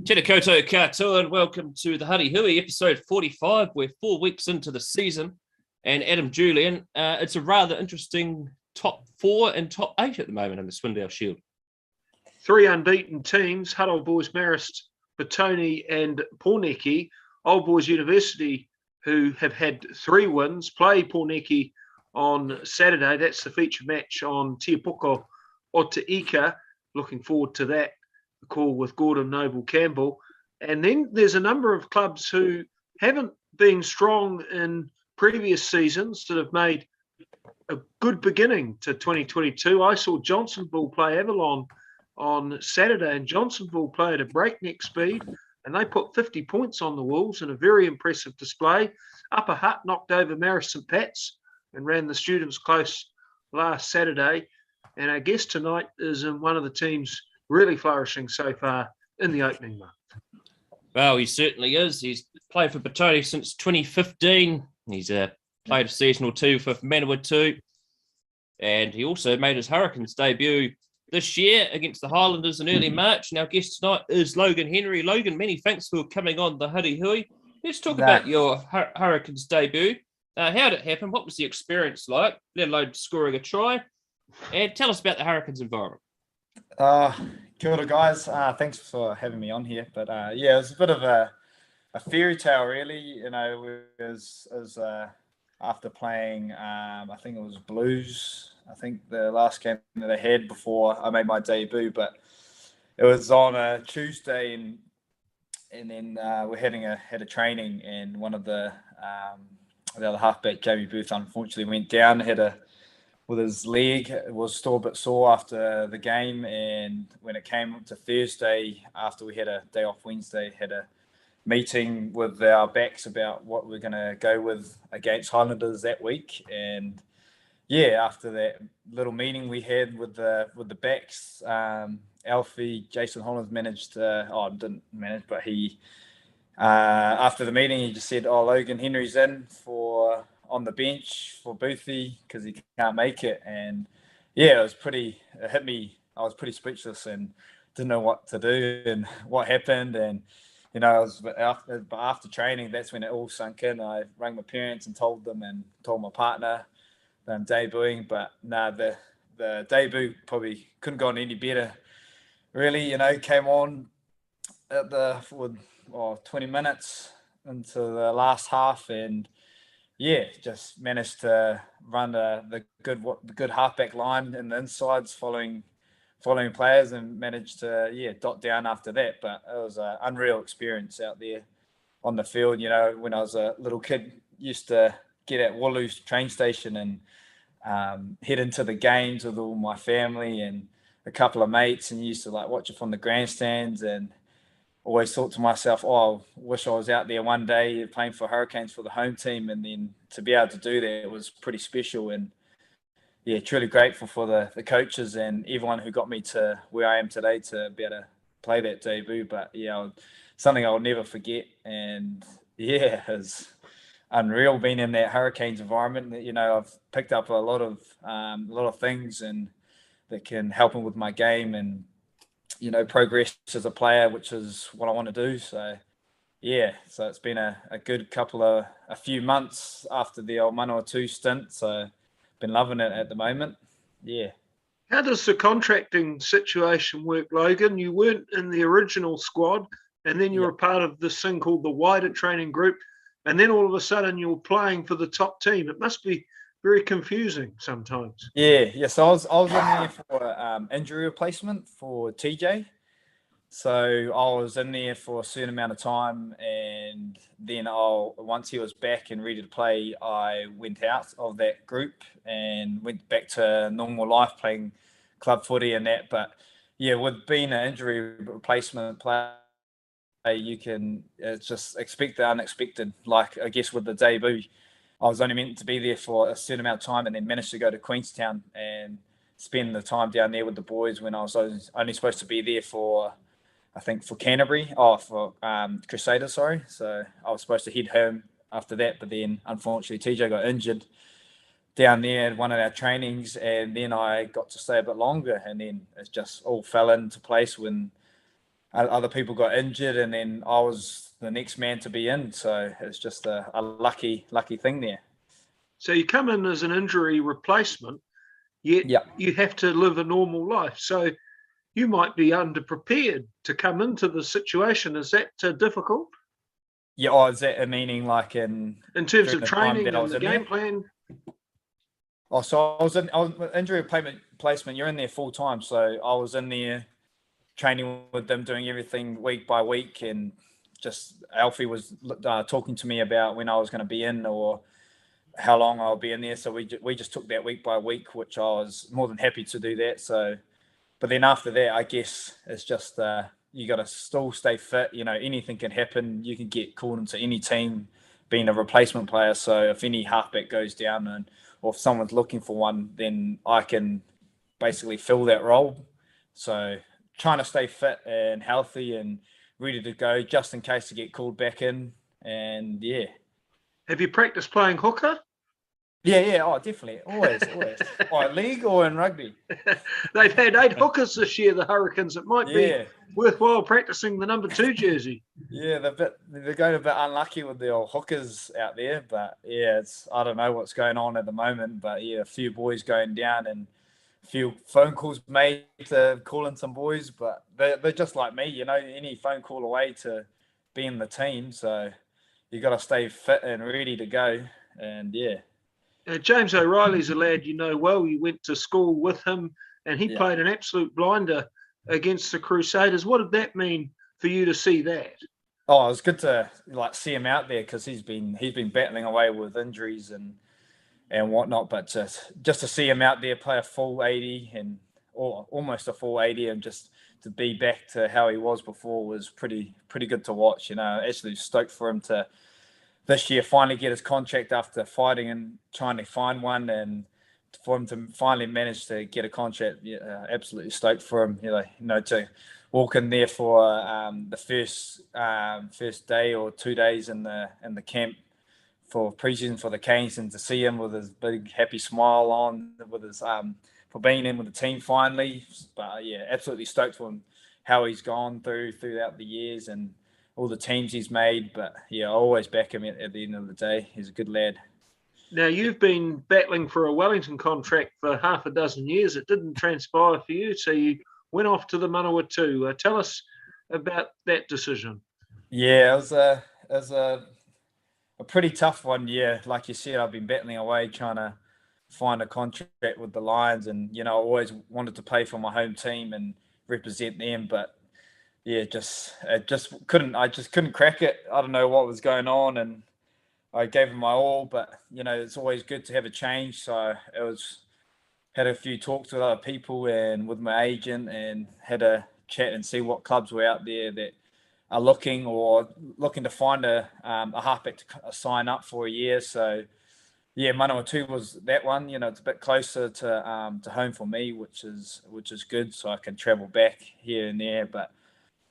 Tēnā koutou katoa and welcome to the Huddy Hui, episode 45. We're 4 weeks into the season. And Adam Julian, it's a rather interesting top 4 and top 8 at the moment in the Swindale Shield. 3 unbeaten teams, Huddy Boys, Marist, Petone and Porneki. Old Boys University, who have had 3 wins, play Porneki on Saturday. That's the feature match on Te Poko o Te Ika. Looking forward to that. The call with Gordon Noble Campbell. And then there's a number of clubs who haven't been strong in previous seasons that have made a good beginning to 2022. I saw Johnsonville play Avalon on Saturday, and Johnsonville play at a breakneck speed, and they put 50 points on the Wolves in a very impressive display. Upper Hutt knocked over Marist St Pat's and ran the Students close last Saturday. And our guest tonight is in one of the teams really flourishing so far in the opening month. Well, he certainly is. He's played for Petone since 2015. He's played a season or two for Manawatū. And he also made his Hurricanes debut this year against the Highlanders in early March. And our guest tonight is Logan Henry. Logan, many thanks for coming on the Huddy Hui. Let's talk about your Hurricanes debut. How did it happen? What was the experience like, let alone scoring a try? And tell us about the Hurricanes environment. Kia ora, guys. Thanks for having me on here. But it was a bit of a fairy tale, really. You know, it was after playing, I think it was Blues. I think the last game that I had before I made my debut. But it was on a Tuesday, and then we're had a training, and one of the other halfback, Jamie Booth, unfortunately went down, with his leg. It was still a bit sore after the game, and when it came to Thursday, after we had a day off Wednesday, had a meeting with our backs about what we're going to go with against Highlanders that week. And after that little meeting we had with the backs, Alfie, Jason Hollands didn't manage, but he after the meeting he just said, Logan Henry's in on the bench for Boothie because he can't make it. And it hit me. I was pretty speechless and didn't know what to do and what happened. And after training, that's when it all sunk in. I rang my parents and told them, and told my partner that I'm debuting. But the debut probably couldn't go on any better. Really, came on at 20 minutes into the last half, and just managed to run the good halfback line in the insides, following players, and managed to dot down after that. But it was an unreal experience out there on the field. When I was a little kid, used to get at Woolloos train station and head into the games with all my family and a couple of mates, and used to watch it from the grandstands, and always thought to myself, I wish I was out there one day playing for Hurricanes for the home team. And then to be able to do that was pretty special. And truly grateful for the coaches and everyone who got me to where I am today to be able to play that debut. But something I'll never forget. And it's unreal being in that Hurricanes environment. I've picked up a lot of things and that can help me with my game and progress as a player, which is what I want to do. So it's been a good a few months after the old Manawatū stint. So been loving it at the moment. How does the contracting situation work, Logan? You weren't in the original squad, and then you were part of this thing called the wider training group, and then all of a sudden you're playing for the top team. It must be very confusing sometimes. So I was in there for injury replacement for TJ. So I was in there for a certain amount of time, and then once he was back and ready to play, I went out of that group and went back to normal life, playing club footy and that. But with being an injury replacement player, you can just expect the unexpected. Like, I guess with the debut, I was only meant to be there for a certain amount of time, and then managed to go to Queenstown and spend the time down there with the boys when I was only supposed to be there for Canterbury, for Crusaders, sorry. So I was supposed to head home after that, but then unfortunately TJ got injured down there at one of our trainings, and then I got to stay a bit longer, and then it just all fell into place when other people got injured, and then I was the next man to be in. So it's just a lucky thing there. So you come in as an injury replacement, yet Yeah. you have to live a normal life. So you might be underprepared to come into the situation. Is that difficult? Yeah, oh, is that a meaning like in terms during of the time training that I and was the in game there? plan? Oh, so I was injury replacement. You're in there full time, so I was in there training with them, doing everything week by week, and just Alfie was talking to me about when I was going to be in or how long I'll be in there. So we just took that week by week, which I was more than happy to do that. So, but then after that, I guess it's just you got to still stay fit. You know, anything can happen. You can get called into any team being a replacement player. So if any halfback goes down or if someone's looking for one, then I can basically fill that role. So trying to stay fit and healthy and ready to go just in case to get called back in. And yeah. Have you practiced playing hooker? Yeah. Oh, definitely. Always. Oh, league or in rugby? They've had 8 hookers this year, the Hurricanes. It might be worthwhile practicing the number 2 jersey. Yeah, they're going a bit unlucky with the old hookers out there, but yeah, I don't know what's going on at the moment, but yeah, a few boys going down and a few phone calls made to call in some boys, but they're just like me, any phone call away to be in the team, so you got to stay fit and ready to go, and yeah. James O'Reilly's a lad you know well. You went to school with him, and he played an absolute blinder against the Crusaders. What did that mean for you to see that? Oh, it was good to see him out there because he's been battling away with injuries and whatnot. But just to see him out there play a full 80 or almost a full 80 and just to be back to how he was before was pretty good to watch. Actually stoked for him to this year finally get his contract after fighting and trying to find one, and for him to finally manage to get a contract. Absolutely stoked for him. To walk in there for the first day or 2 days in the camp for preseason for the Canes, and to see him with his big happy smile on, with his for being in with the team finally. But yeah, absolutely stoked for him, how he's gone throughout the years and all the teams he's made. But yeah, I always back him at the end of the day. He's a good lad. Now, you've been battling for a Wellington contract for half a dozen years. It didn't transpire for you, so you went off to the Manawatū. Tell us about that decision. Yeah, it was a pretty tough one. Yeah, like you said, I've been battling away trying to find a contract with the Lions, and I always wanted to play for my home team and represent them, but yeah, I just couldn't crack it. I don't know what was going on, and I gave him my all, but it's always good to have a change. So had a few talks with other people and with my agent, and had a chat and see what clubs were out there that are looking to find a halfback to sign up for a year. So yeah, Manawatū was that one. It's a bit closer to home for me, which is good, so I can travel back here and there. But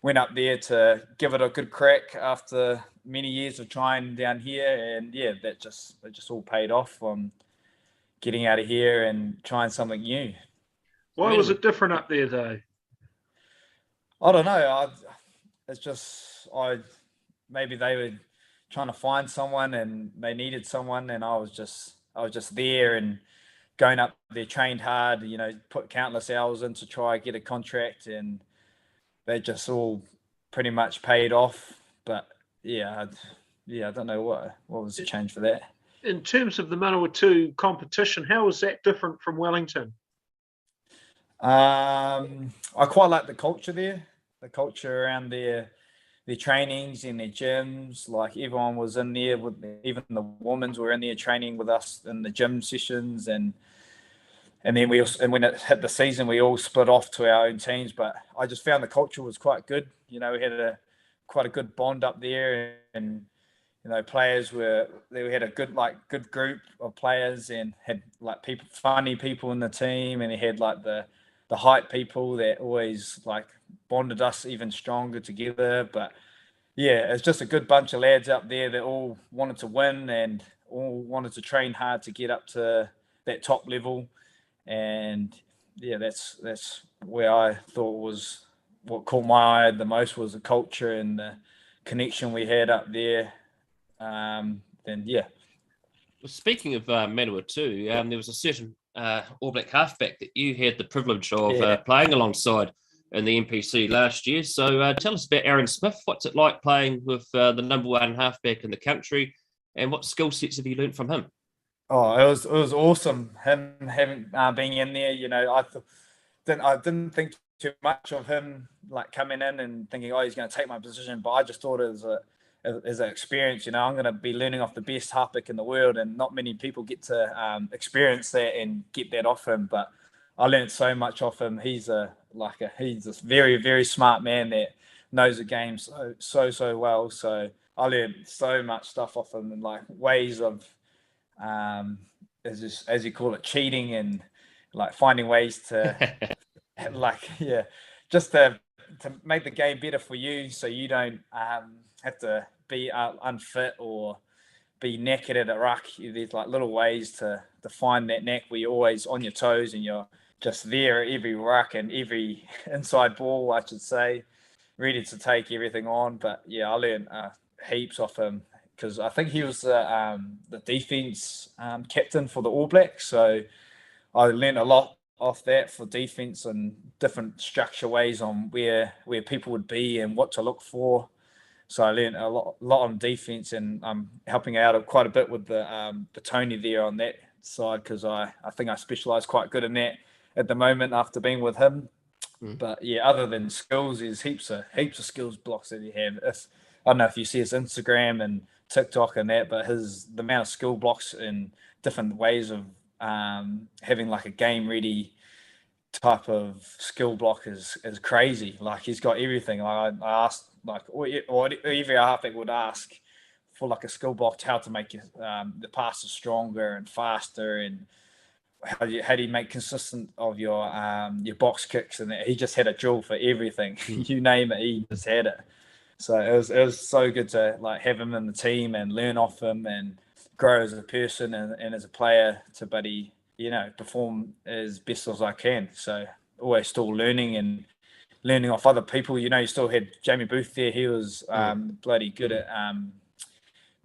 went up there to give it a good crack after many years of trying down here, and yeah, it just all paid off from getting out of here and trying something new. Why was it different up there, though? I don't know. Maybe they were trying to find someone and they needed someone, and I was just there and going up there, trained hard, put countless hours in to try get a contract, and they just all pretty much paid off. But yeah, I don't know what was the change for that. In terms of the Manawatū competition, how was that different from Wellington? I quite like the culture there, the culture around their trainings in their gyms. Like everyone was in there even the women's were in there training with us in the gym sessions, and then when it hit the season, we all split off to our own teams. But I just found the culture was quite good. We had quite a good bond up there, and players we had a good group of players, and had funny people in the team, and they had the hype people that always bonded us even stronger together. But yeah, it's just a good bunch of lads up there that all wanted to win and all wanted to train hard to get up to that top level. And yeah, that's where I thought was what caught my eye the most was the culture and the connection we had up there. Then yeah. Well, speaking of Manawatū, there was a certain All Black halfback that you had the privilege of playing alongside in the NPC last year. So tell us about Aaron Smith. What's it like playing with the number one halfback in the country, and what skill sets have you learned from him? Oh, it was awesome. Him having being in there, you know, I didn't think too much of him like coming in and thinking, oh, he's going to take my position. But I just thought it as an experience, you know, I'm going to be learning off the best halfback in the world, and not many people get to experience that and get that off him. But I learned so much off him. He's this very, very smart man that knows the game so well. So I learned so much stuff off him, and like ways of as you call it, cheating, and like finding ways to just to make the game better for you, so you don't have to be unfit or be naked at a ruck. There's like little ways to find that knack where you're always on your toes and you're just there at every ruck and every inside ball, I should say, ready to take everything on. But yeah, I learned heaps off him, because I think he was the defense captain for the All Blacks. So I learned a lot off that for defense and different structure ways on where people would be and what to look for. So I learned a lot on defense, and I'm helping out quite a bit with the Petone there on that side, because I think I specialise quite good in that at the moment after being with him. But yeah, other than skills, there's heaps of skills blocks that he have. I don't know if you see his Instagram and TikTok and that, but the amount of skill blocks and different ways of having like a game ready type of skill block is crazy. Like he's got everything. I asked, like, or every halfback would ask for like a skill block, how to make the passes stronger and faster, and how do you make consistent of your box kicks, and that. He just had a drill for everything. You name it, he just had it. So it was so good to like have him in the team and learn off him and grow as a person and as a player to buddy, you know, perform as best as I can. So always still learning off other people. You know, you still had Jamie Booth there. He was bloody good at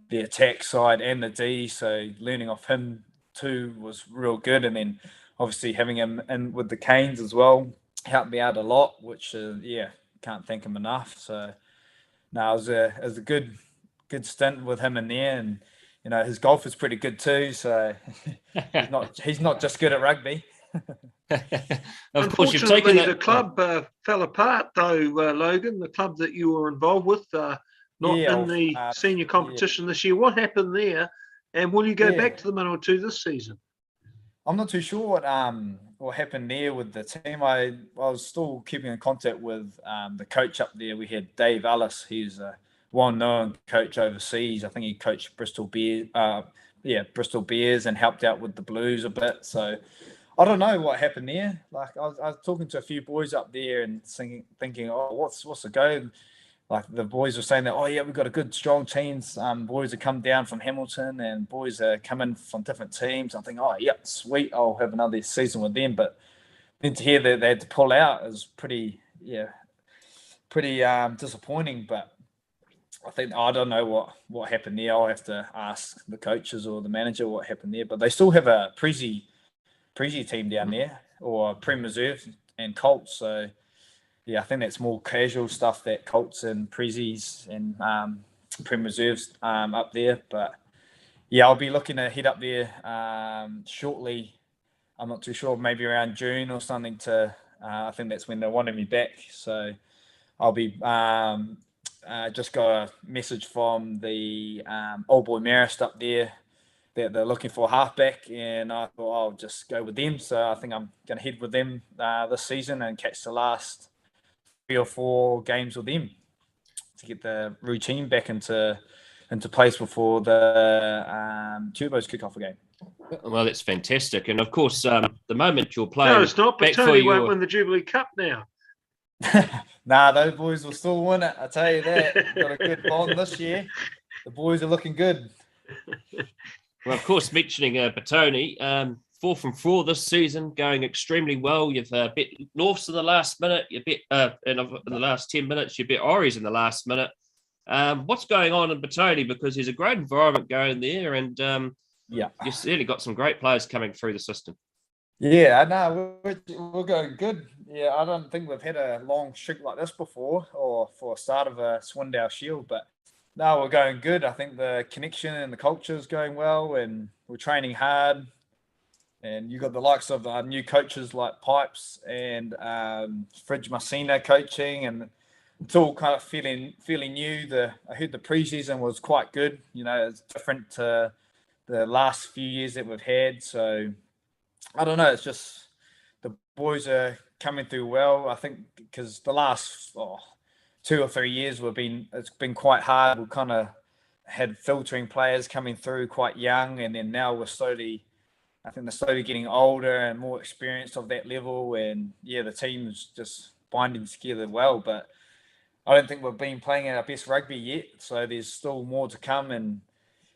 the attack side and the D. So learning off him too was real good. And then obviously having him in with the Canes as well helped me out a lot, which can't thank him enough. So no, it was a good stint with him in there, and you know his golf is pretty good too. So he's not just good at rugby. Of course, you've taken the club fell apart though, Logan. The club that you were involved with, in the senior competition this year. What happened there, and will you go back to the Manawatū this season? I'm not too sure what happened there with the team. I was still keeping in contact with the coach up there. We had Dave Ellis. He's a well-known coach overseas. I think he coached Bristol Bears, and helped out with the Blues a bit. So I don't know what happened there. Like I was talking to a few boys up there and thinking, oh, what's the go? Like the boys were saying that, oh yeah, we've got a good strong teams. Boys have come down from Hamilton and boys are coming from different teams. I'm thinking, oh yeah, sweet, I'll have another season with them. But then to hear that they had to pull out is pretty disappointing. But I don't know what happened there. I'll have to ask the coaches or the manager what happened there. But they still have a Prezi team down there, or Prem Reserve and Colts. So yeah, I think that's more casual stuff, that Colts and Prezzies and Prem Reserves up there. But yeah, I'll be looking to head up there shortly. I'm not too sure, maybe around June or something. I think that's when they wanted me back. So I'll be just got a message from the Old Boy Marist up there that they're looking for a halfback, and I thought I'll just go with them. So I think I'm going to head with them this season and catch the last 3 or 4 games with them to get the routine back into place before the Turbos kick off again. Well, that's fantastic. And of course, the moment you're playing... No, it's not. Petone won't win the Jubilee Cup now. Nah, those boys will still win it. I tell you that. We've got a good bond this year. The boys are looking good. Well, of course, mentioning Petone, 4 from 4 this season, going extremely well. You've bet Norths in the last minute. You bet in the last 10 minutes. You bet Oris in the last minute. What's going on in Petone? Because there's a great environment going there, and you've certainly got some great players coming through the system. Yeah, no, we're going good. Yeah, I don't think we've had a long streak like this before, or for a start of a Swindale Shield, but no, we're going good. I think the connection and the culture is going well, and we're training hard. And you've got the likes of new coaches like Pipes and Fridge Messina coaching, and it's all kind of feeling new. I heard the preseason was quite good. You know, it's different to the last few years that we've had. So I don't know. It's just the boys are coming through well. I think because the last 2 or 3 years it's been quite hard. We kind of had filtering players coming through quite young, and then now I think they're slowly getting older and more experienced of that level. And yeah, the team's just binding together well, but I don't think we've been playing our best rugby yet. So there's still more to come. And,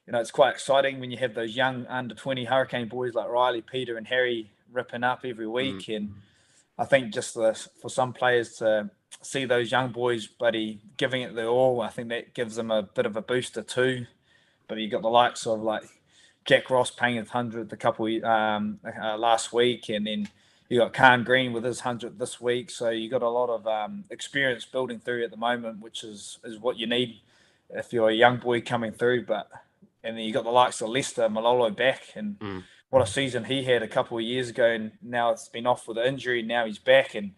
you know, it's quite exciting when you have those young under 20 Hurricane boys like Riley, Peter and Harry ripping up every week. And I think just for some players to see those young boys, buddy, giving it their all, I think that gives them a bit of a booster too. But you got the likes of like Jack Ross paying his 100th a couple last week, and then you got Khan Green with his 100th this week. So you got a lot of experience building through at the moment, which is what you need if you're a young boy coming through. And then you got the likes of Lester Malolo back, and what a season he had a couple of years ago, and now it's been off with an injury. Now he's back, and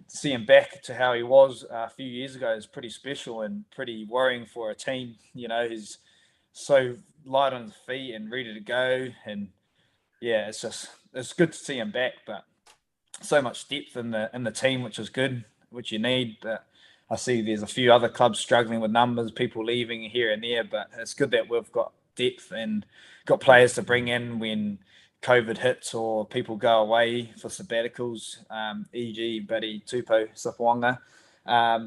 to see him back to how he was a few years ago is pretty special and pretty worrying for a team. You know, he's so light on his feet and ready to go. And yeah, it's good to see him back, but so much depth in the team, which is good, which you need. But I see there's a few other clubs struggling with numbers, people leaving here and there, but it's good that we've got depth and got players to bring in when COVID hits or people go away for sabbaticals, e.g. Buddy Tupo Safwanga.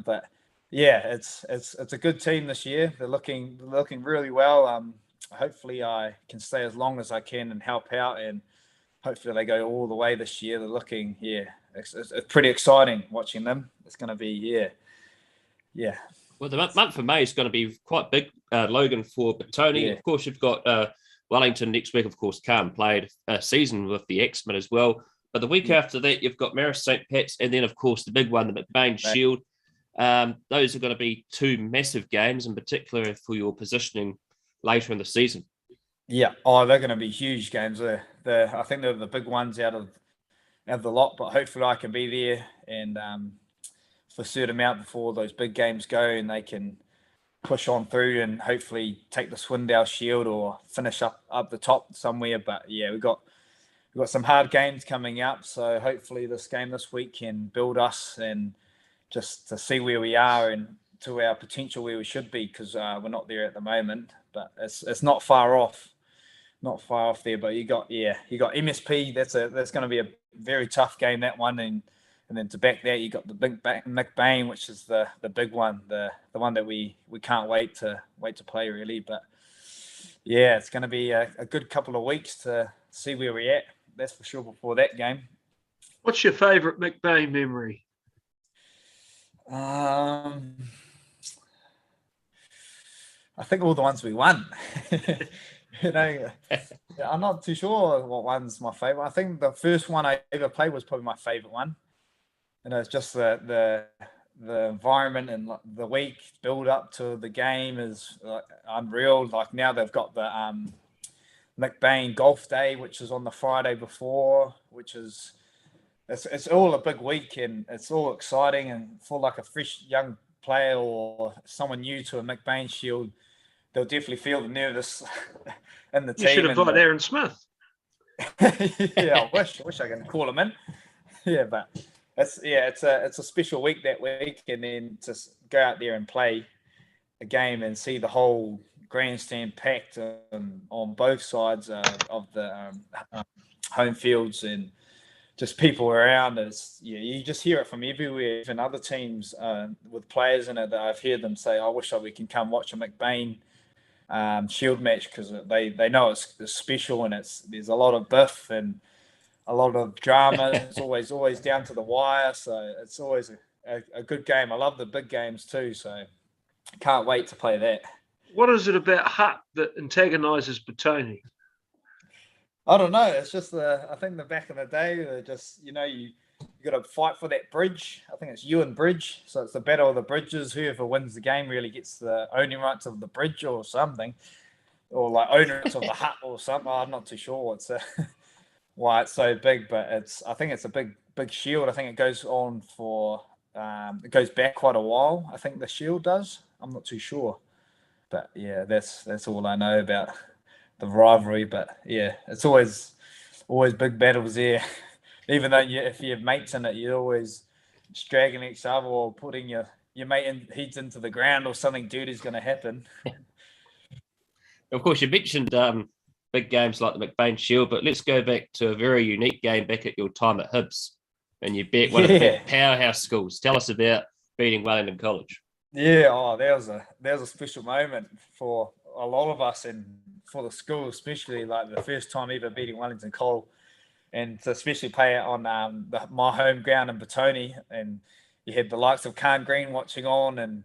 But yeah, it's a good team this year. They're looking really well. Hopefully I can stay as long as I can and help out, and hopefully they go all the way this year. They're looking, it's pretty exciting watching them. It's going to be, yeah. Well, the month of May is going to be quite big, Logan, for Petone. Yeah. Of course, you've got Wellington next week. Of course, Khan played a season with the X-Men as well. But the week after that, you've got Marist St. Pat's, and then, of course, the big one, the McBain Shield. Those are going to be 2 massive games, in particular for your positioning later in the season. Yeah, they're going to be huge games. I think they're the big ones out of the lot, but hopefully I can be there and for a certain amount before those big games go, and they can push on through and hopefully take the Swindale Shield or finish up the top somewhere. But yeah, we've got some hard games coming up, so hopefully this game this week can build us and just to see where we are and to our potential where we should be, because we're not there at the moment, but it's not far off there. But you got MSP. That's going to be a very tough game, that one, and then to back that you got the big McBain, which is the big one, the one that we can't wait to play really. But yeah, it's going to be a good couple of weeks to see where we're at. That's for sure before that game. What's your favourite McBain memory? I think all the ones we won. You know, I'm not too sure what one's my favorite. I think the first one I ever played was probably my favorite one. You know, it's just the environment and the week build up to the game is unreal. Like now they've got the McBain Golf Day, which is on the Friday before, which is it's all a big week and it's all exciting. And for like a fresh young player or someone new to a McBain Shield, they'll definitely feel the nervous in the team. You should invite Aaron Smith. Yeah, I wish I can call him in. Yeah, but it's a special week that week, and then just go out there and play a game and see the whole grandstand packed on both sides of the home fields and just people around us. Yeah, you just hear it from everywhere. Even other teams with players in it that I've heard them say, "I wish we can come watch a McBain Shield match," because they know it's special and there's a lot of biff and a lot of drama. It's always down to the wire. So it's always a good game. I love the big games too. So can't wait to play that. What is it about Hutt that antagonises Petone? I don't know. It's just I think the back in the day, they're just, you got to fight for that bridge. I think it's you and bridge. So it's the battle of the bridges. Whoever wins the game really gets the owning rights of the bridge or something, or like owners of the hut or something. I'm not too sure why it's so big, but I think it's a big shield. I think it goes on for it goes back quite a while. I think the shield does. I'm not too sure, but yeah, that's all I know about the rivalry. But yeah, it's always big battles there. Even though if you have mates in it, you're always dragging each other or putting your mate heads into the ground or something dirty's going to happen. Of course, you mentioned big games like the McBain Shield, but let's go back to a very unique game back at your time at Hibs, and you beat one of the big powerhouse schools. Tell us about beating Wellington College. Yeah, that was a special moment for a lot of us and for the school, especially like the first time ever beating Wellington College, and to especially play it on my home ground in Petone, and you had the likes of Khan Green watching on, and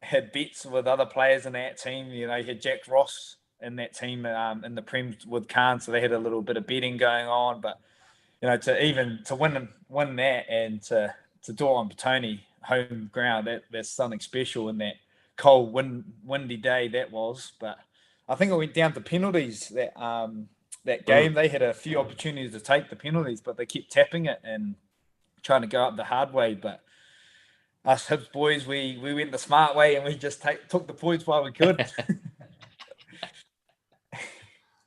had bets with other players in that team. You had Jack Ross in that team in the Prem with Khan, so they had a little bit of betting going on. But to win that and to do it on Petone home ground, that's something special in that cold windy day that was. But I think it went down to penalties that game. They had a few opportunities to take the penalties, but they kept tapping it and trying to go up the hard way. But us Hibs boys, we went the smart way and we just took the points while we could.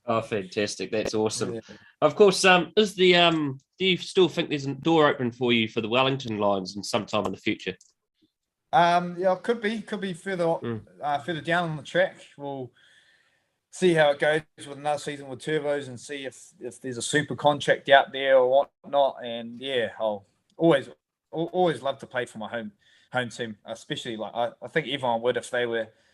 Oh, fantastic! That's awesome. Yeah. Of course, do you still think there's a door open for you for the Wellington Lions in sometime in the future? Yeah, could be further down on the track. We'll see how it goes with another season with Turbos and see if there's a super contract out there or whatnot. And yeah, I'll always love to play for my home team, especially like I think everyone would if they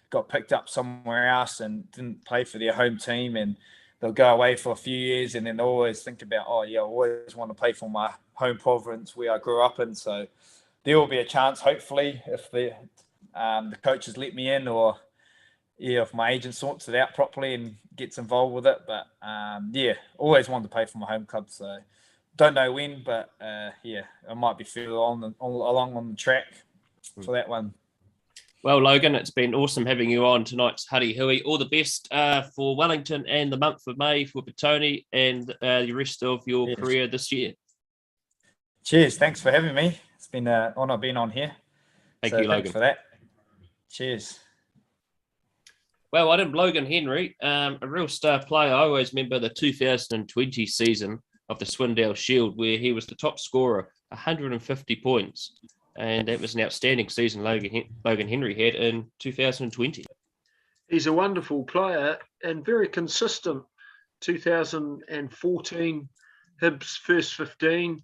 got picked up somewhere else and didn't play for their home team, and they'll go away for a few years and then they'll always think about, I always want to play for my home province where I grew up in. So there will be a chance, hopefully, if the coaches let me in, or if my agent sorts it out properly and gets involved with it. But always wanted to play for my home club. So don't know when, but I might be further along on the track for that one. Well, Logan, it's been awesome having you on tonight's Huddy Hui. All the best for Wellington and the month of May for Petone and the rest of your career this year. Cheers. Thanks for having me. It's been an honour being on here. Thank you, Logan. Thanks for that. Cheers. Well, Logan Henry, a real star player. I always remember the 2020 season of the Swindale Shield where he was the top scorer, 150 points. And that was an outstanding season Logan Henry had in 2020. He's a wonderful player and very consistent. 2014, Hibs first 15,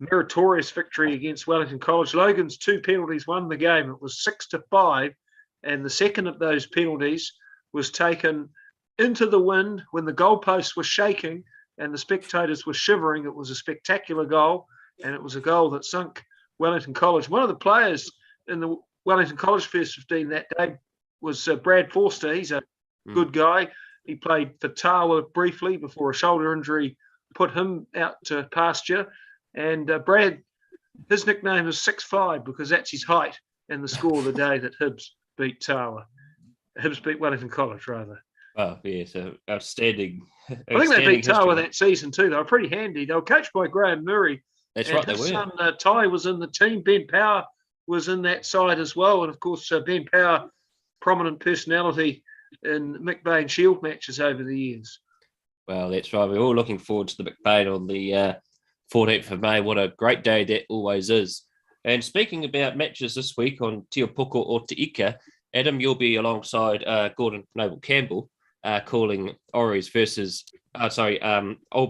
meritorious victory against Wellington College. Logan's 2 penalties won the game. It was 6-5, and the second of those penalties was taken into the wind when the goalposts were shaking and the spectators were shivering. It was a spectacular goal, and it was a goal that sunk Wellington College. One of the players in the Wellington College first 15 that day was Brad Forster. He's a good guy. He played for Tawa briefly before a shoulder injury put him out to pasture. And Brad, his nickname is 6'5" because that's his height and the score of the day that Hibs beat Tawa. Hibs beat Wellington College, rather. Oh, yeah, so outstanding. I think they beat Tawa that season too. They were pretty handy. They were coached by Graham Murray. That's right, they were. His son Ty was in the team. Ben Power was in that side as well. And, of course, Ben Power, prominent personality in McBain Shield matches over the years. Well, that's right. We're all looking forward to the McBain on the 14th of May. What a great day that always is. And speaking about matches this week on Te Poko or Te Ika, Adam, you'll be alongside Gordon Noble Campbell calling Old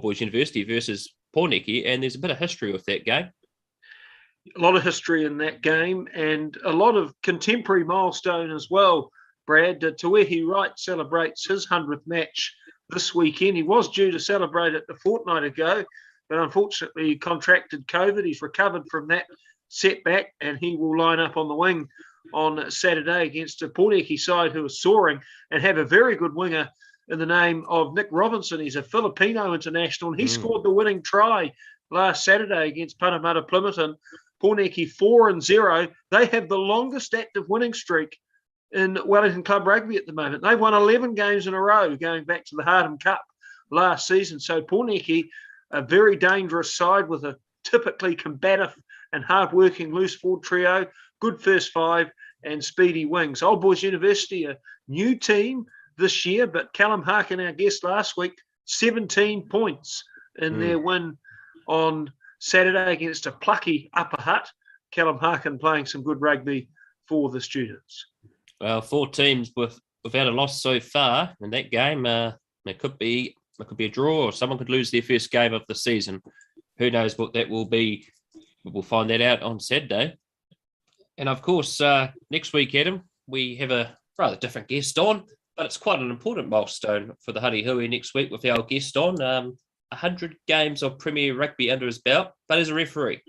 Boys University versus Porniki, and there's a bit of history with that game. A lot of history in that game and a lot of contemporary milestone as well, Brad. Tuehi Wright celebrates his 100th match this weekend. He was due to celebrate it a fortnight ago, but unfortunately he contracted COVID. He's recovered from that setback, and he will line up on the wing on Saturday against a Pōneke side who are soaring and have a very good winger in the name of Nick Robinson. He's a Filipino international, and he scored the winning try last Saturday against Parramatta Plymouth. Pōneke 4-0. They have the longest active winning streak in Wellington Club Rugby at the moment. They've won 11 games in a row going back to the Hardham Cup last season. So Pōneke, a very dangerous side with a typically combative and hard-working loose forward trio, good first five and speedy wings. Old Boys University, a new team this year, but Callum Harkin, our guest last week, 17 points in their win on Saturday against a plucky Upper Hutt. Callum Harkin playing some good rugby for the students. Well, 4 teams without a loss so far in that game. It could be a draw, or someone could lose their first game of the season. Who knows what that will be? We'll find that out on Saturday. And of course, next week, Adam, we have a rather different guest on, but it's quite an important milestone for the Huddy Hui next week with our guest on. 100 games of Premier Rugby under his belt, but as a referee.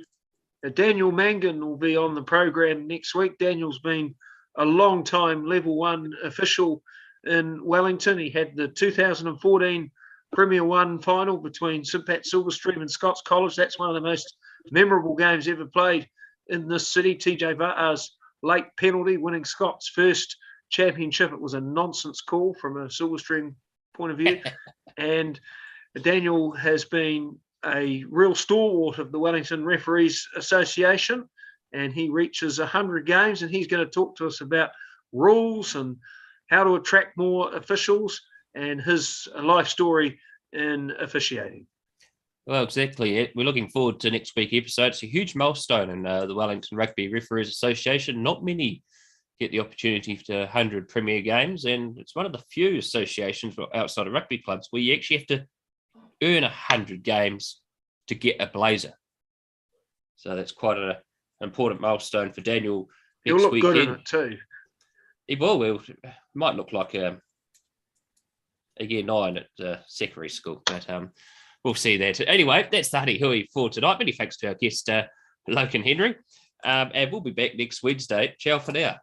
Daniel Mangan will be on the program next week. Daniel's been a long time level 1 official in Wellington. He had the 2014 Premier 1 final between St Pat Silverstream and Scots College. That's one of the most memorable games ever played in this city. TJ Va'a's late penalty winning Scots' first championship. It was a nonsense call from a Silverstream point of view. And Daniel has been a real stalwart of the Wellington Referees Association, and he reaches 100 games, and he's going to talk to us about rules and how to attract more officials and his life story in officiating. Well, exactly. We're looking forward to next week's episode. It's a huge milestone in the Wellington Rugby Referees Association. Not many get the opportunity to 100 Premier games, and it's one of the few associations outside of rugby clubs where you actually have to earn 100 games to get a blazer. So that's quite an important milestone for Daniel next He'll look weekend. good in it too. He will. Might look like a year 9 at secondary school, but we'll see that. Anyway, that's the Huddy Hui for tonight. Many thanks to our guest, Logan Henry. And we'll be back next Wednesday. Ciao for now.